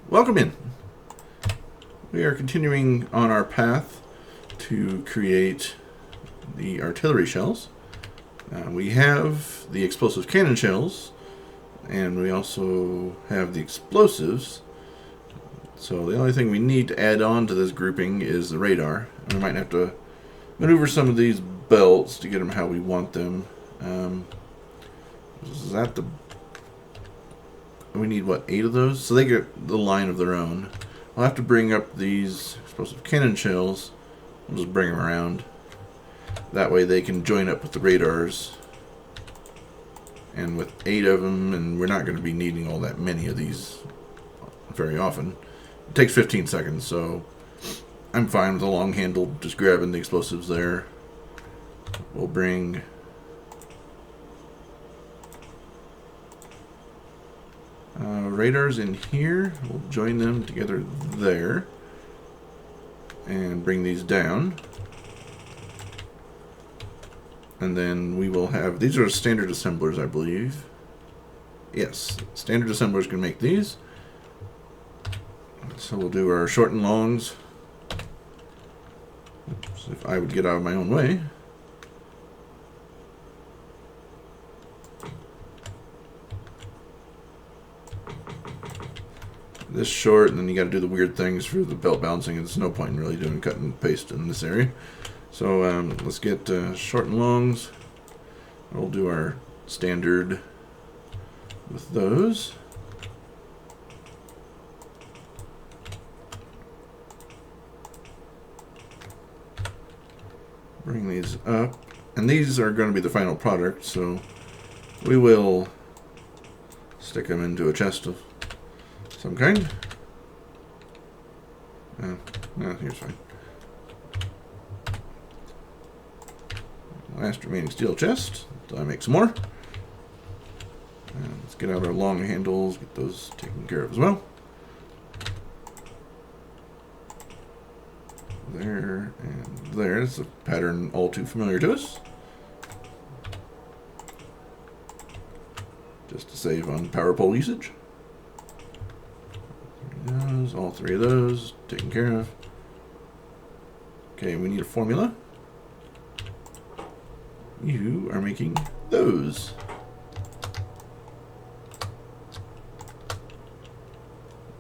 Welcome in. We are continuing on our path to create the artillery shells. We have the explosive cannon shells, and we also have the explosives. So the only thing we need to add on to this grouping is the radar. We might have to maneuver some of these belts to get them how we want them. Is that the... We need, what, 8 of those? So they get the line of their own. I'll have to bring up these explosive cannon shells. We'll just bring them around. That way they can join up with the radars. And with 8 of them, and we're not going to be needing all that many of these very often. It takes 15 seconds, so I'm fine with the long handle, just grabbing the explosives there. We'll bring... radars in here. We'll join them together there. And bring these down. And then we will have... These are standard assemblers, I believe. Yes, standard assemblers can make these. So we'll do our short and longs. Oops, if I would get out of my own way. This short, and then you got to do the weird things for the belt balancing. There's no point in really doing cut and paste in this area. So let's get short and longs. We'll do our standard with those. Bring these up. And these are going to be the final product, so we will stick them into a chest of some kind. No, here's fine. Last remaining steel chest. So I make some more. And let's get out our long handles, get those taken care of as well. There and there. It's a pattern all too familiar to us. Just to save on power pole usage. All 3 of those taken care of. Okay, we need a formula. You are making those.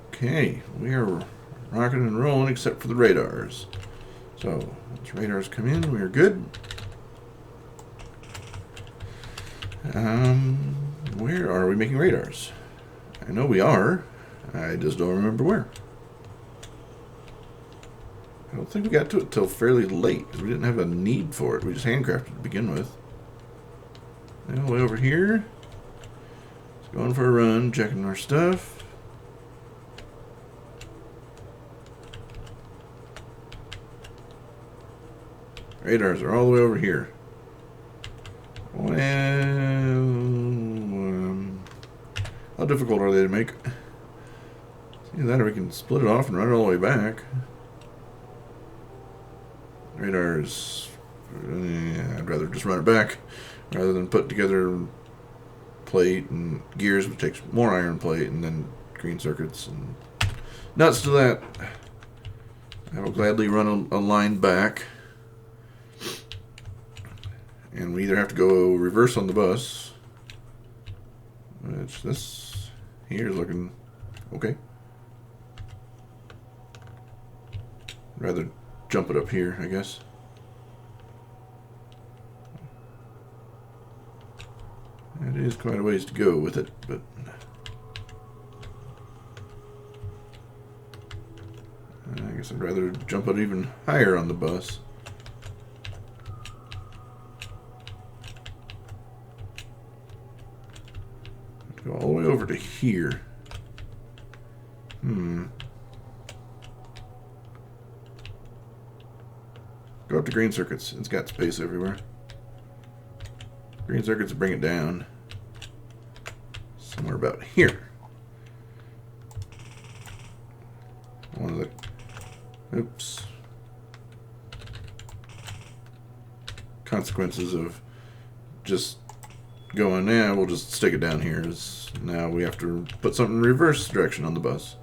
Okay, we are rocking and rolling except for the radars. So, once radars come in, we are good. Where are we making radars? I know we are. I just don't remember where. I don't think we got to it till fairly late. We didn't have a need for it. We just handcrafted to begin with. All the way over here. Just going for a run, checking our stuff. Radars are all the way over here. Well, how difficult are they to make? Either that or we can split it off and run it all the way back. Radars, I'd rather just run it back rather than put together plate and gears, which takes more iron plate, and then green circuits and nuts to that. I will gladly run a line back. And we either have to go reverse on the bus, which this here is looking okay. Rather jump it up here, I guess. It is quite a ways to go with it, but I guess I'd rather jump it even higher on the bus. Go all the way over to here. Go up to green circuits. It's got space everywhere. Green circuits bring it down. Somewhere about here. One of the... Oops. Consequences of just going, we'll just stick it down here. Now we have to put something in reverse direction on the bus.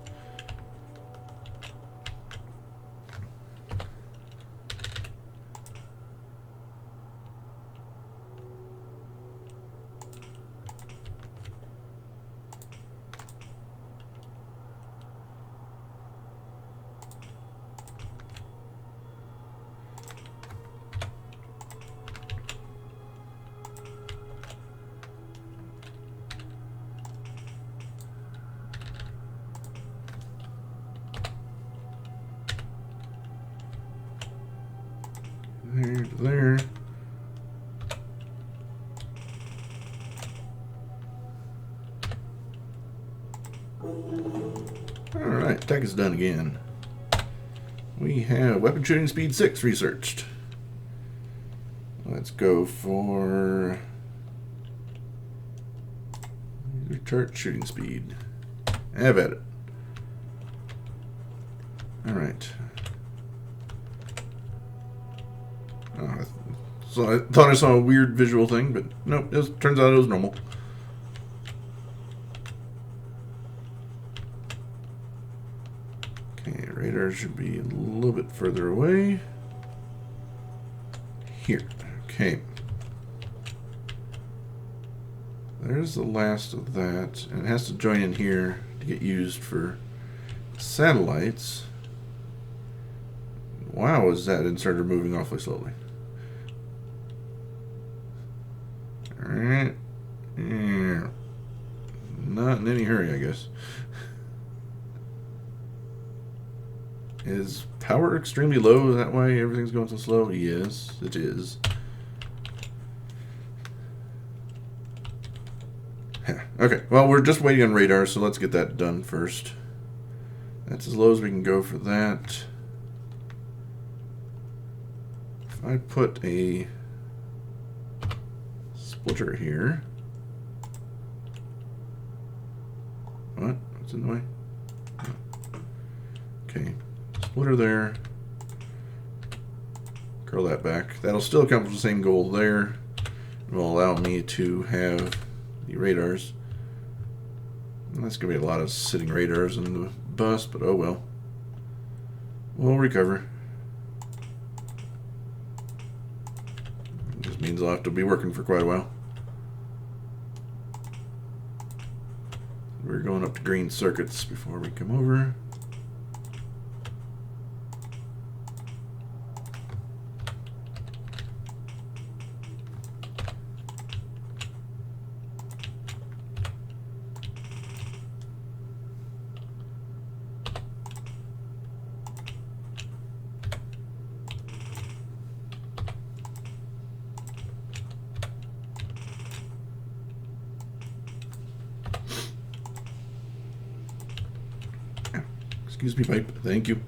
there. Alright, tech is done again. We have weapon shooting speed 6 researched. Let's go for chart shooting speed. Have at it. Alright. Oh, so I thought I saw a weird visual thing, but nope, turns out it was normal. Okay, radar should be a little bit further away. Here. Okay. There's the last of that. And it has to join in here to get used for satellites. Wow, is that inserter moving awfully slowly? Alright. Yeah. Not in any hurry, I guess. Is power extremely low? Is that why everything's going so slow? Yes, it is. Okay, well, we're just waiting on radar, so let's get that done first. That's as low as we can go for that. If I put a splitter here. What? What's in the way? Okay. Splitter there. Curl that back. That'll still accomplish the same goal there. It will allow me to have the radars. And that's going to be a lot of sitting radars in the bus, but oh well. We'll recover. It just means I'll have to be working for quite a while. We're going up to green circuits before we come over. Excuse me, pipe. Thank you.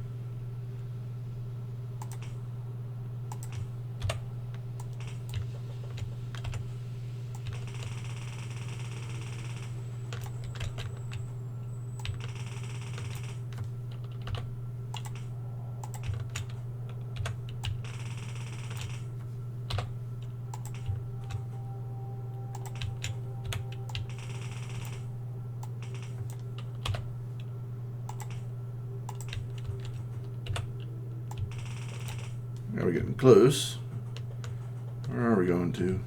Now we're getting close. Where are we going to?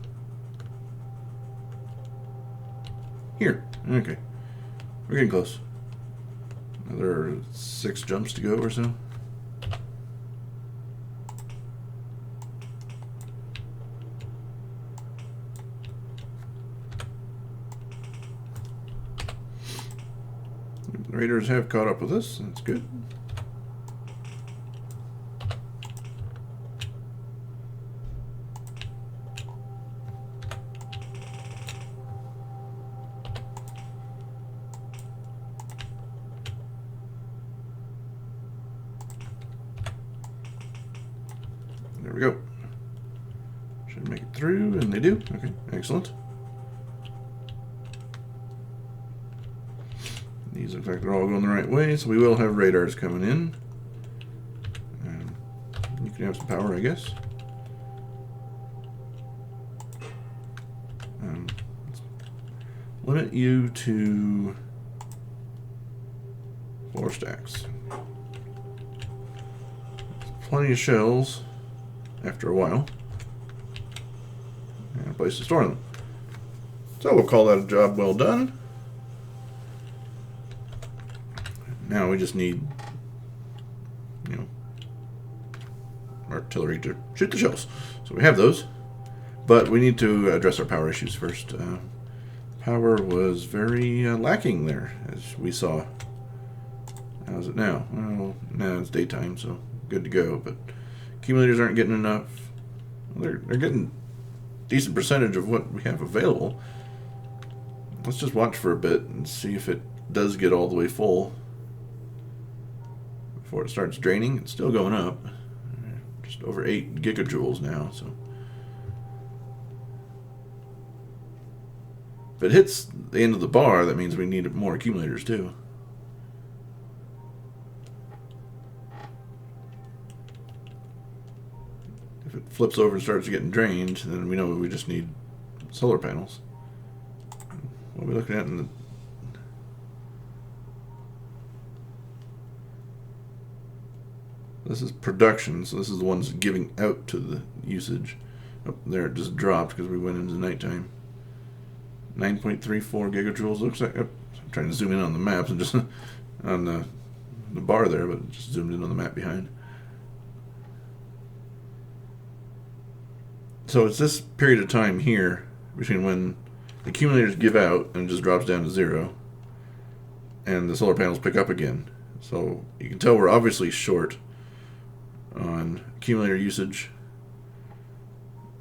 Here. Okay. We're getting close. Another 6 jumps to go or so. The raiders have caught up with us. That's good. There we go. Should make it through, and they do. Okay, excellent. These look like they're all going the right way, so we will have radars coming in. You can have some power, I guess. Limit you to 4 stacks. Plenty of shells after a while. And a place to store them. So we'll call that a job well done. Now we just need, artillery to shoot the shells. So we have those. But we need to address our power issues first. Power was very lacking there, as we saw. How's it now? Well, now it's daytime, so good to go. But accumulators aren't getting enough. They're getting decent percentage of what we have available. Let's just watch for a bit and see if it does get all the way full before it starts draining. It's still going up. Just over 8 gigajoules now, so if it hits the end of the bar, that means we need more accumulators too. If it flips over and starts getting drained, then we know we just need solar panels. What are we looking at in the... This is production, so this is the ones giving out to the usage. Oh, there it just dropped because we went into nighttime. 9.34 gigajoules looks like. I'm trying to zoom in on the maps and just on the bar there, but just zoomed in on the map behind. So it's this period of time here between when the accumulators give out and it just drops down to 0 and the solar panels pick up again. So you can tell we're obviously short on accumulator usage,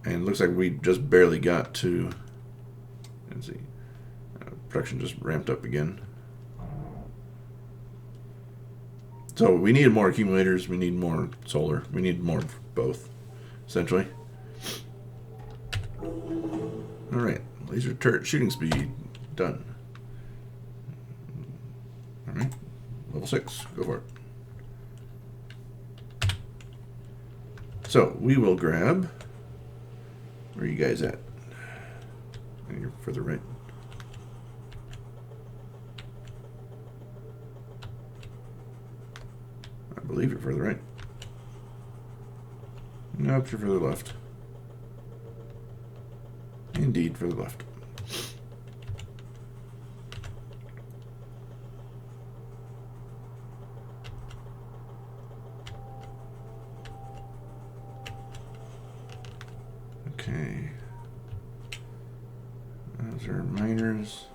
and it looks like we just barely got to, let's see, production just ramped up again. So we need more accumulators, we need more solar, we need more of both, essentially. Alright, laser turret shooting speed, done. Alright, level 6, go for it. So, we will grab... Where are you guys at? You're further right. I believe you're further right. Nope, you're further left. Indeed, further left. Okay. Those are miners.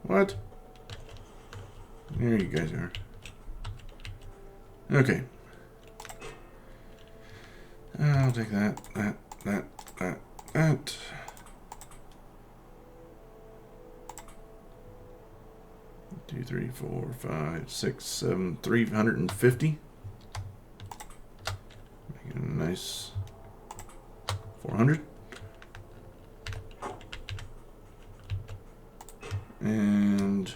What? There you guys are. Okay. I'll take that. 2, 3, 4, 5, 6, 7, 350. Make it a nice 400. And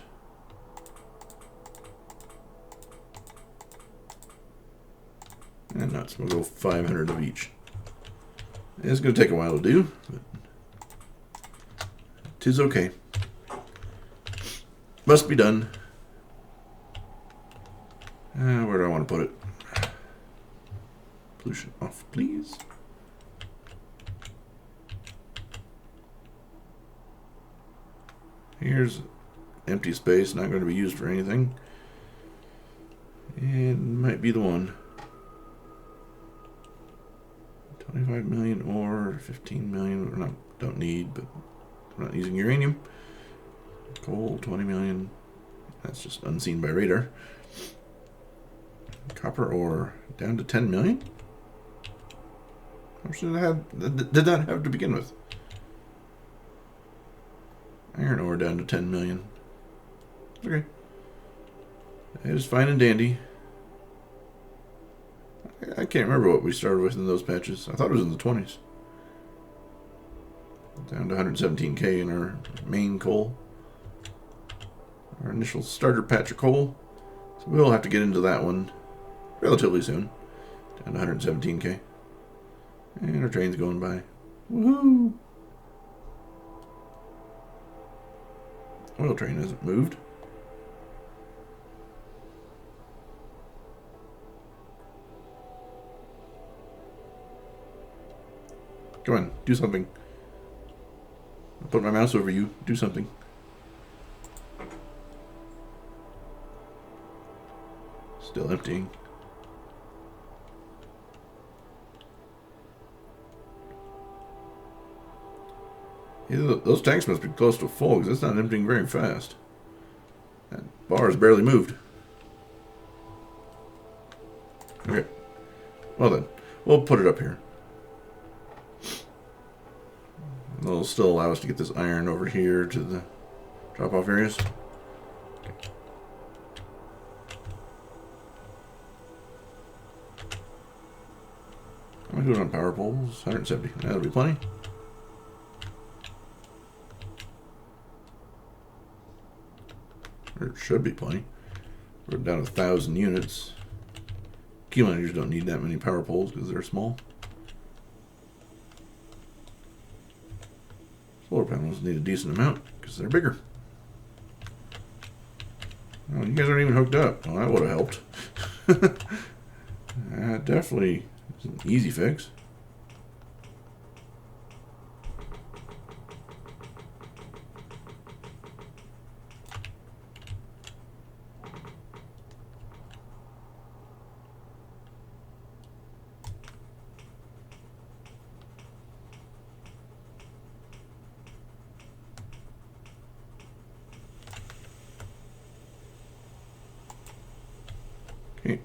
nuts. We'll go 500 of each. It's going to take a while to do, but 'tis okay. Must be done. Where do I want to put it? Pollution off, please. Here's empty space, not going to be used for anything. It might be the one. 25 million or 15 million. We don't need, but we're not using uranium. Coal, 20 million. That's just unseen by radar. Copper ore down to 10 million. How much did that have to begin with? Iron ore down to 10 million. Okay. It is fine and dandy. I can't remember what we started with in those patches. I thought it was in the 20s. Down to 117k in our main coal. Our initial starter patch of coal. So we'll have to get into that one relatively soon. Down to 117k. And our train's going by. Woohoo! Oil train hasn't moved. Come on, do something. I'll put my mouse over you. Do something. Still emptying. Yeah, those tanks must be close to full because it's not emptying very fast. That bar has barely moved. Okay. Well then, we'll put it up here. It'll still allow us to get this iron over here to the drop-off areas. How am I doing on power poles? 170. That'll be plenty. Or it should be plenty. We're down to 1,000 units. Accumulators don't need that many power poles because they're small. Solar panels need a decent amount because they're bigger. Oh, you guys aren't even hooked up. Well, that would have helped. Definitely is an easy fix. Okay.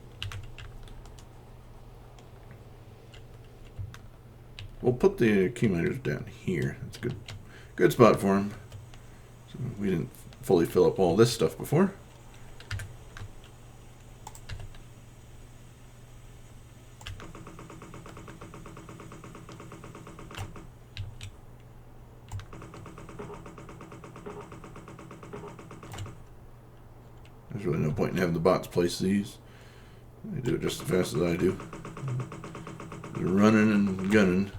We'll put the accumulators down here. That's a good spot for them. So we didn't fully fill up all this stuff before. There's really no point in having the bots place these. They do it just as fast as I do. They're running and gunning.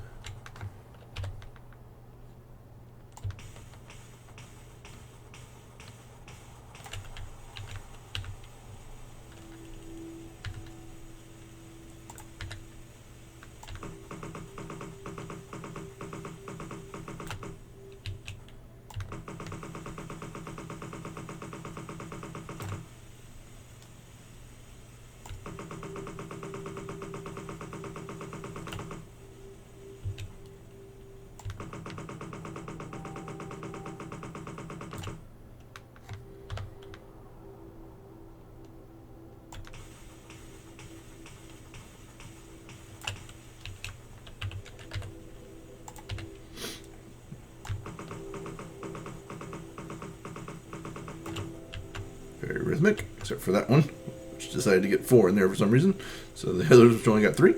Very rhythmic, except for that one, which decided to get 4 in there for some reason. So the others, which only got 3.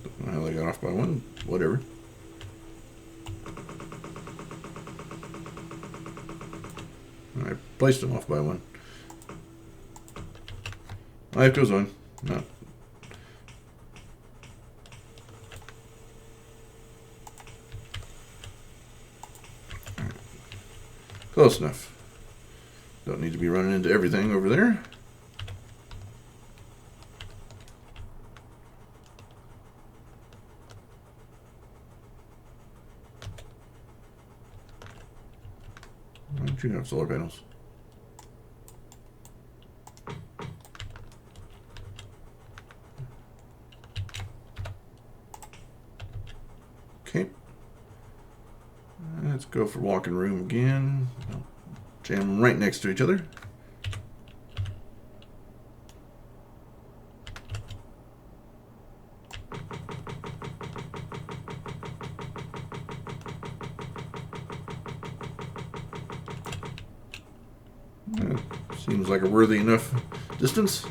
Don't know how they got off by 1. Whatever. I placed them off by 1. Life goes on. No. Close enough. Don't need to be running into everything over there. Why don't you have solar panels? Okay. Let's go for walking room again. Jam them right next to each other. Seems like a worthy enough distance.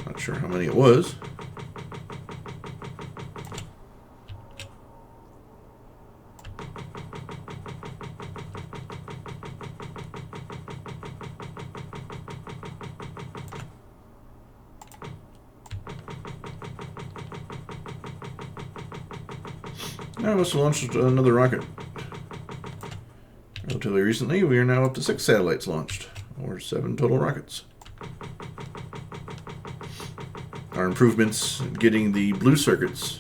Not sure how many it was. I must have launched another rocket. Relatively recently, we are now up to 6 satellites launched, or 7 total rockets. Our improvements in getting the blue circuits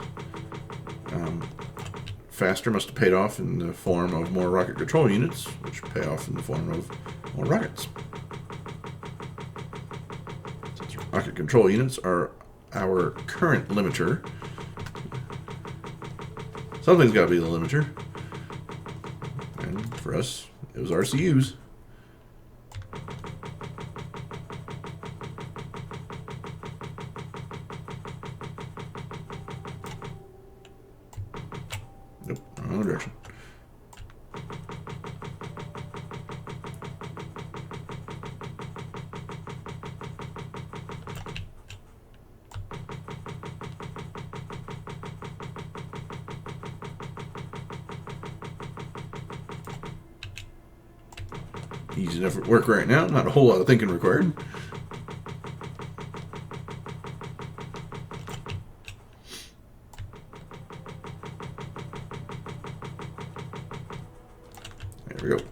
faster must have paid off in the form of more rocket control units, which pay off in the form of more rockets. Since rocket control units are our current limiter, something's got to be the limiter. And for us, it was RCUs. wrong direction. Easy enough work right now. Not a whole lot of thinking required. There we go.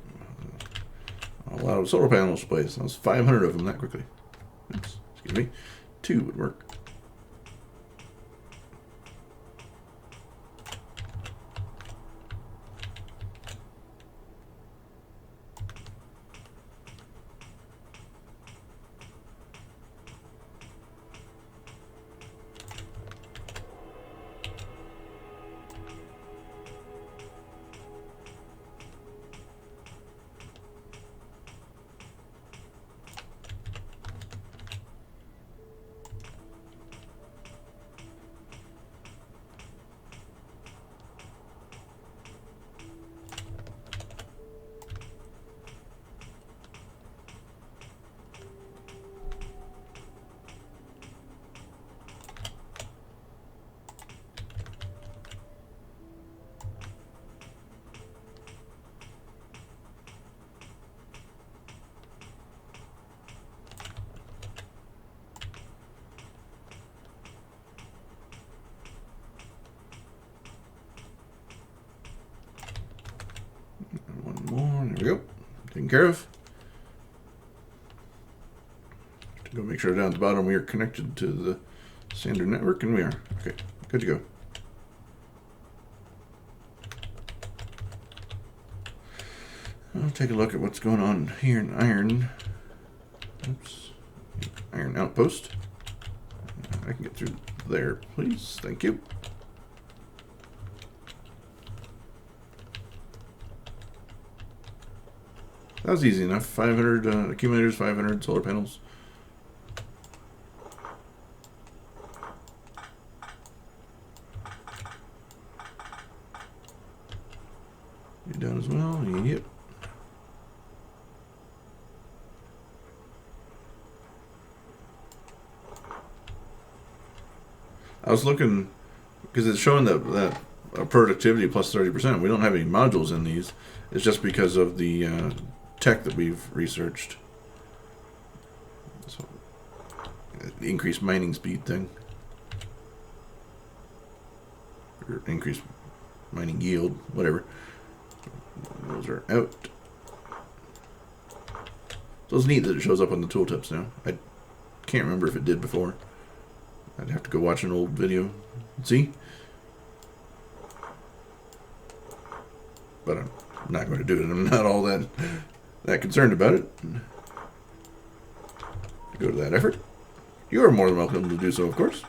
A lot of solar panels placed. That was 500 of them that quickly. Oops, excuse me. 2 would work. One more. There we go. Taken care of. To go make sure down at the bottom we are connected to the standard network, and we are. Okay, good to go. I'll take a look at what's going on here in iron. Oops. Iron outpost. I can get through there, please. Thank you. That was easy enough. 500 accumulators, 500 solar panels. You done as well? Yep. I was looking because it's showing that productivity plus 30%. We don't have any modules in these. It's just because of the tech that we've researched. So, the increased mining speed thing. Or increased mining yield, whatever. Those are out. So it's neat that it shows up on the tooltips now. I can't remember if it did before. I'd have to go watch an old video and see. But I'm not going to do it. I'm not all that concerned about it. Go to that effort. You are more than welcome to do so, of course.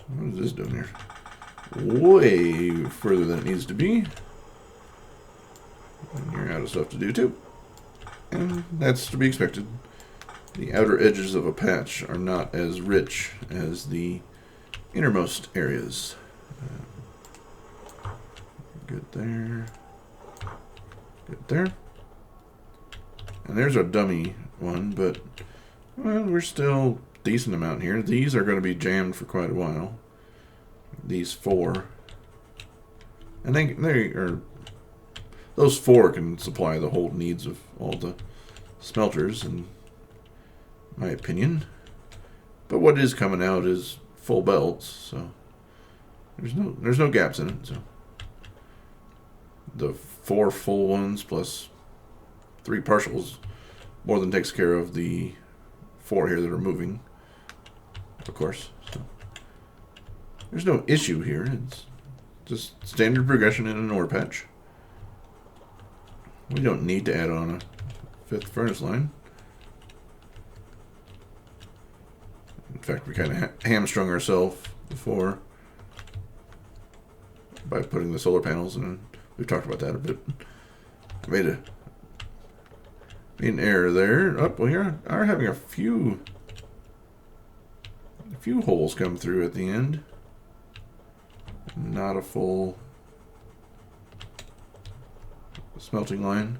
What is this doing here? Way further than it needs to be. And you're out of stuff to do too. And that's to be expected. The outer edges of a patch are not as rich as the innermost areas. Good there. Good there. And there's our dummy one, but well, we're still decent amount here. These are going to be jammed for quite a while. These 4. And they are... Those 4 can supply the whole needs of all the smelters, in my opinion. But what is coming out is full belts, so there's no gaps in it. So the 4 full ones plus 3 partials more than takes care of the 4 here that are moving, of course. So there's no issue here. It's just standard progression in an ore patch. We don't need to add on a 5th furnace line. In fact, we kind of hamstrung ourselves before by putting the solar panels in. We've talked about that a bit. I made an error there. Oh, we are having a few holes come through at the end. Not a full smelting line.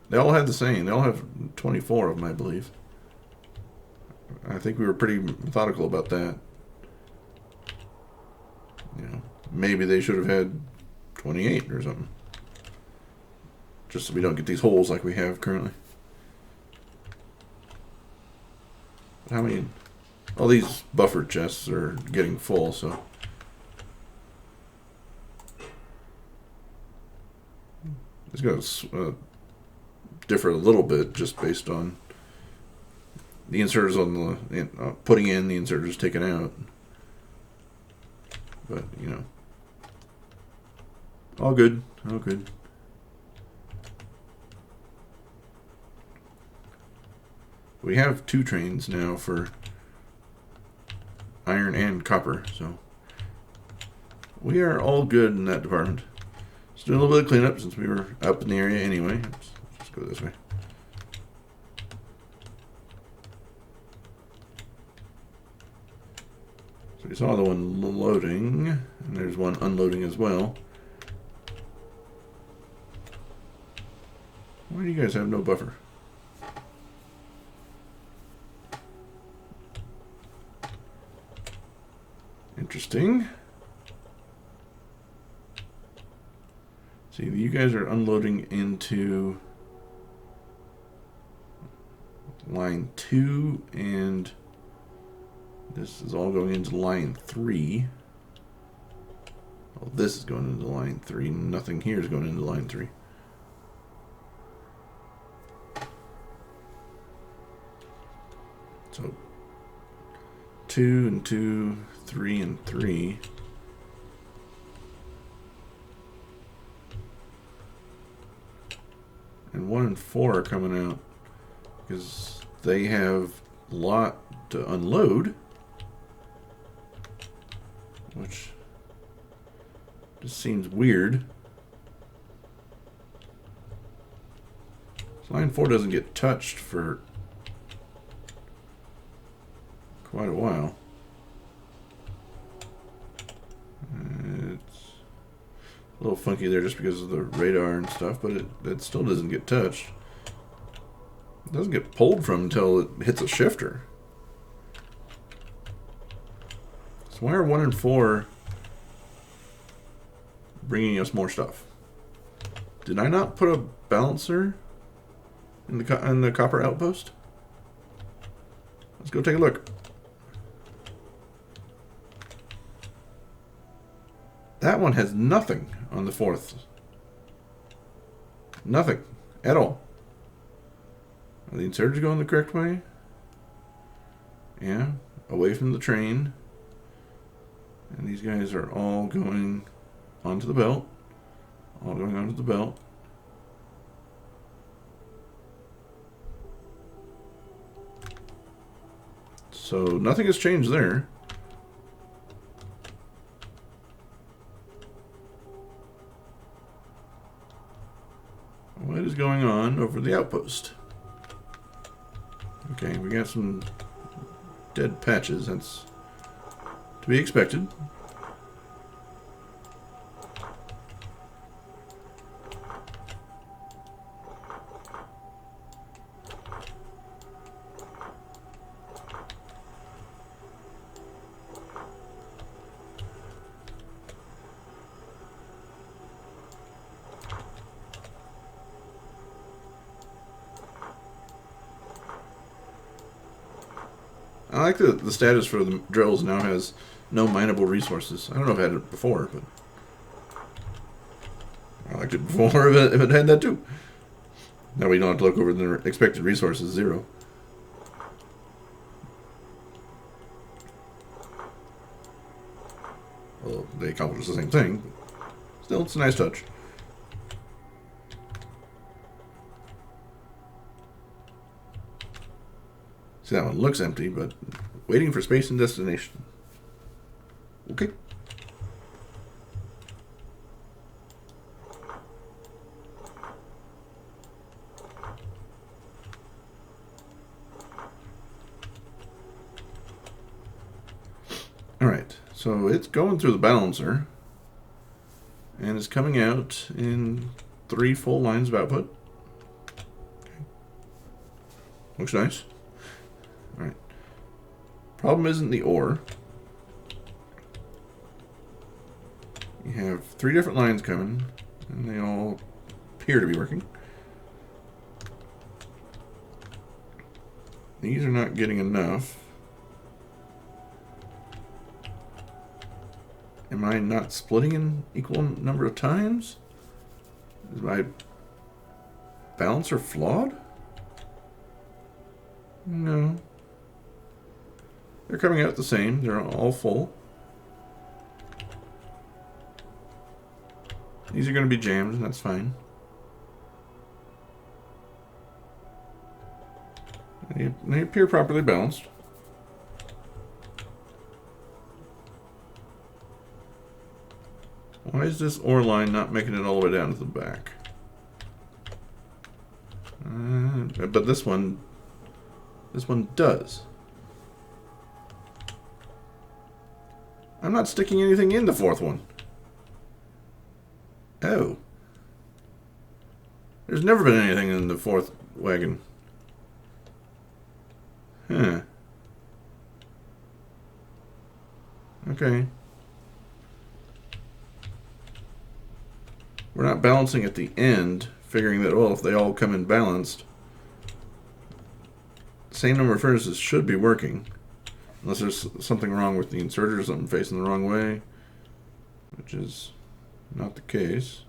They all have the same. They all have 24 of them, I believe. I think we were pretty methodical about that. You know, maybe they should have had 28 or something. Just so we don't get these holes like we have currently. How many? All these buffer chests are getting full, so. It's going to differ a little bit just based on the inserters on the putting in, the inserters taken out. But, you know, all good, all good. We have 2 trains now for iron and copper, so we are all good in that department. Just doing a little bit of cleanup since we were up in the area anyway. Let's go this way. So we saw the one loading, and there's one unloading as well. Why do you guys have no buffer? Interesting. See, you guys are unloading into line 2, and this is all going into line 3. Well, this is going into line 3. Nothing here is going into line 3. So 2 and 2, 3 and 3. And 1 and 4 are coming out because they have a lot to unload, which just seems weird. So line 4 doesn't get touched for quite a while. It's a little funky there just because of the radar and stuff, but it still doesn't get touched. It doesn't get pulled from until it hits a shifter. So why are 1 and 4 bringing us more stuff? Did I not put a balancer in the copper outpost? Let's go take a look. That one has nothing on the 4th. Nothing at all. Are the inserters going the correct way? Yeah, away from the train. And these guys are all going onto the belt. All going onto the belt. So nothing has changed there. What is going on over the outpost? Okay, we got some dead patches. That's to be expected. I like that the status for the drills now has no mineable resources. I don't know if I had it before, but I liked it before if it had that too. Now we don't have to look over the expected resources, 0. Well, they accomplish the same thing, but still, it's a nice touch. See, that one looks empty, but waiting for space and destination. Okay. So it's going through the balancer. And it's coming out in 3 full lines of output. Okay. Looks nice. Alright. Problem isn't the ore. You have 3 different lines coming, and they all appear to be working. These are not getting enough. Am I not splitting in equal number of times? Is my balancer flawed? No. They're coming out the same. They're all full. These are going to be jammed, and that's fine. They appear properly balanced. Why is this ore line not making it all the way down to the back? But this one does. I'm not sticking anything in the 4th one. Oh. There's never been anything in the 4th wagon. Huh. Okay. We're not balancing at the end, figuring that, well, if they all come in balanced, same number of furnaces should be working. Unless there's something wrong with the inserter or something facing the wrong way, which is not the case.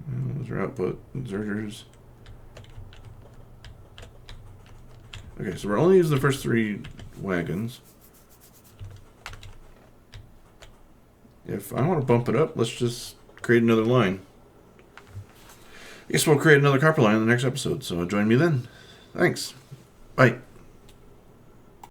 Those are output inserters. Okay, so we're only using the first 3 wagons. If I want to bump it up, let's just create another line. I guess we'll create another copper line in the next episode, so join me then. Thanks. Bye.